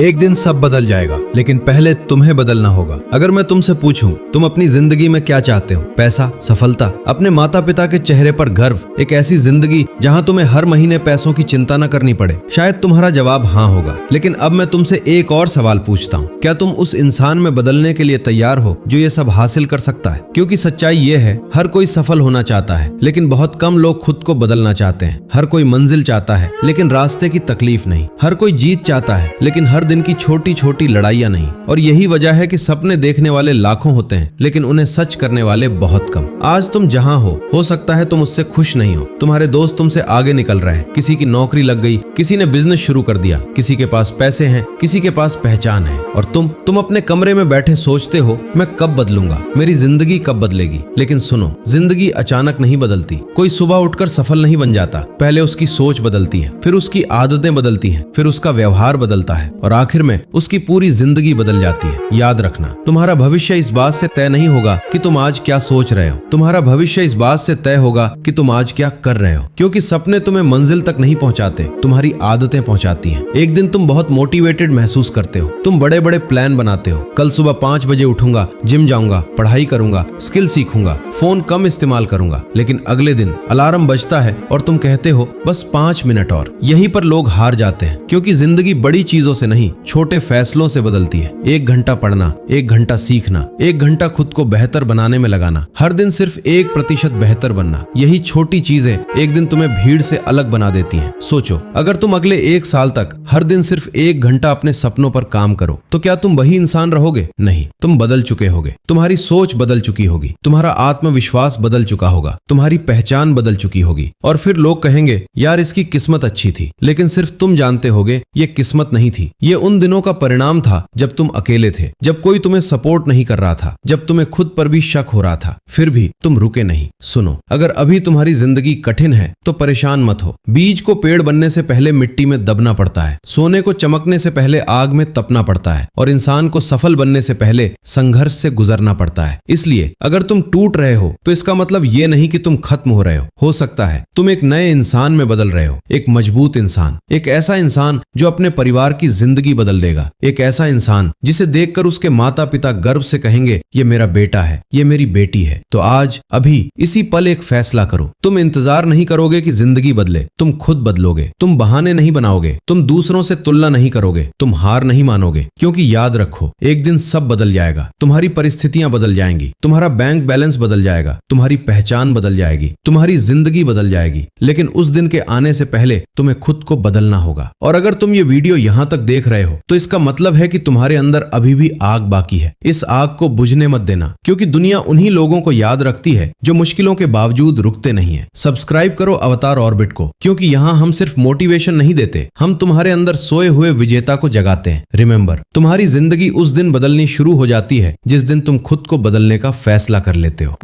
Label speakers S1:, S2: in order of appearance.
S1: एक दिन सब बदल जाएगा, लेकिन पहले तुम्हें बदलना होगा। अगर मैं तुमसे पूछूं, तुम अपनी जिंदगी में क्या चाहते हो? पैसा, सफलता, अपने माता पिता के चेहरे पर गर्व, एक ऐसी जिंदगी जहां तुम्हें हर महीने पैसों की चिंता न करनी पड़े? शायद तुम्हारा जवाब हाँ होगा। लेकिन अब मैं तुमसे एक और सवाल पूछता हूँ, क्या तुम उस इंसान में बदलने के लिए तैयार हो जो ये सब हासिल कर सकता है? क्योंकि सच्चाई ये है, हर कोई सफल होना चाहता है, लेकिन बहुत कम लोग खुद को बदलना चाहते हैं। हर कोई मंजिल चाहता है, लेकिन रास्ते की तकलीफ नहीं। हर कोई जीत चाहता है, लेकिन हर दिन की छोटी छोटी लड़ाइयां नहीं। और यही वजह है कि सपने देखने वाले लाखों होते हैं, लेकिन उन्हें सच करने वाले बहुत कम। आज तुम जहां हो सकता है तुम उससे खुश नहीं हो। तुम्हारे दोस्त तुमसे आगे निकल रहे हैं, किसी की नौकरी लग गई, किसी ने बिजनेस शुरू कर दिया, किसी के पास पैसे हैं, किसी के पास पहचान है। और तुम अपने कमरे में बैठे सोचते हो, मैं कब बदलूंगा, मेरी जिंदगी कब बदलेगी? लेकिन सुनो, जिंदगी अचानक नहीं बदलती। कोई सुबह उठकर सफल नहीं बन जाता। पहले उसकी सोच बदलती है, फिर उसकी आदतें बदलती हैं, फिर उसका व्यवहार बदलता है, और आखिर में उसकी पूरी जिंदगी बदल जाती है। याद रखना, तुम्हारा भविष्य इस बात से तय नहीं होगा कि तुम आज क्या सोच रहे हो। तुम्हारा भविष्य इस बात से तय होगा कि तुम आज क्या कर रहे हो। क्योंकि सपने तुम्हें मंजिल तक नहीं पहुंचाते, तुम्हारी आदतें पहुंचाती हैं। एक दिन तुम बहुत मोटिवेटेड महसूस करते हो, तुम बड़े बड़े प्लान बनाते हो। कल सुबह 5 बजे उठूंगा, जिम जाऊंगा, पढ़ाई करूंगा, स्किल सीखूंगा, फोन कम इस्तेमाल करूंगा। लेकिन अगले दिन अलार्म बजता है और तुम कहते हो बस 5 मिनट और। यहीं पर लोग हार जाते हैं, क्योंकि जिंदगी बड़ी चीजों से नहीं, छोटे फैसलों से बदलती है। 1 घंटा पढ़ना, 1 घंटा सीखना, 1 घंटा खुद को बेहतर बनाने में लगाना, हर दिन सिर्फ 1% बेहतर बनना, यही छोटी चीजें एक दिन तुम्हें भीड़ से अलग बना देती हैं। सोचो, अगर तुम अगले 1 साल तक हर दिन सिर्फ 1 घंटा अपने सपनों पर काम करो, तो क्या तुम वही इंसान रहोगे? नहीं, तुम बदल चुके होगे। तुम्हारी सोच बदल चुकी होगी, तुम्हारा आत्मविश्वास बदल चुका होगा, तुम्हारी पहचान बदल चुकी होगी। और फिर लोग कहेंगे, यार इसकी किस्मत अच्छी थी। लेकिन सिर्फ तुम जानते होगे, ये किस्मत नहीं थी। ये उन दिनों का परिणाम था जब तुम अकेले थे, जब कोई तुम्हें सपोर्ट नहीं कर रहा था, जब तुम्हें खुद पर भी शक हो रहा था। फिर भी तुम रुके नहीं। सुनो, अगर अभी तुम्हारी जिंदगी कठिन है तो परेशान मत हो। बीज को पेड़ बनने से पहले मिट्टी में दबना पड़ता है, सोने को चमकने से पहले आग में तपना पड़ता है, और इंसान को सफल बनने से पहले संघर्ष से गुजरना पड़ता है। इसलिए अगर तुम टूट रहे हो तो इसका मतलब ये नहीं कि तुम खत्म हो रहे हो सकता है तुम एक नए इंसान में बदल रहे हो, एक मजबूत इंसान, एक ऐसा इंसान जो अपने परिवार की जिंदगी बदल देगा, एक ऐसा इंसान जिसे देखकर उसके माता पिता गर्व से कहेंगे, ये मेरा बेटा है, ये मेरी बेटी है। तो आज अभी इसी पल एक फैसला करो। तुम इंतजार नहीं करोगे कि जिंदगी बदले, तुम खुद बदलोगे। तुम बहाने नहीं बनाओगे, तुम दूसरों से तुलना नहीं करोगे, तुम हार नहीं मानोगे। क्योंकि याद रखो, एक दिन सब बदल जाएगा। तुम्हारी परिस्थितियां बदल जाएंगी, तुम्हारा बैंक बैलेंस बदल जाएगा, तुम्हारी पहचान बदल जाएगी, तुम्हारी जिंदगी बदल जाएगी। लेकिन उस दिन के आने से पहले तुम्हें खुद को बदलना होगा। और अगर तुम ये वीडियो यहाँ तक देख रहे हो तो इसका मतलब है कि तुम्हारे अंदर अभी भी आग बाकी है। इस आग को बुझने मत देना, क्योंकि दुनिया उन्हीं लोगों को याद रखती है जो मुश्किलों के बावजूद रुकते नहीं है। सब्सक्राइब करो अवतार ऑर्बिट को, क्योंकि यहाँ हम सिर्फ मोटिवेशन नहीं देते, हम तुम्हारे अंदर सोए हुए विजेता को जगाते हैं। रिमेंबर, तुम्हारी जिंदगी उस दिन बदलनी शुरू हो जाती है जिस दिन तुम खुद को बदलने का फैसला कर लेते हो।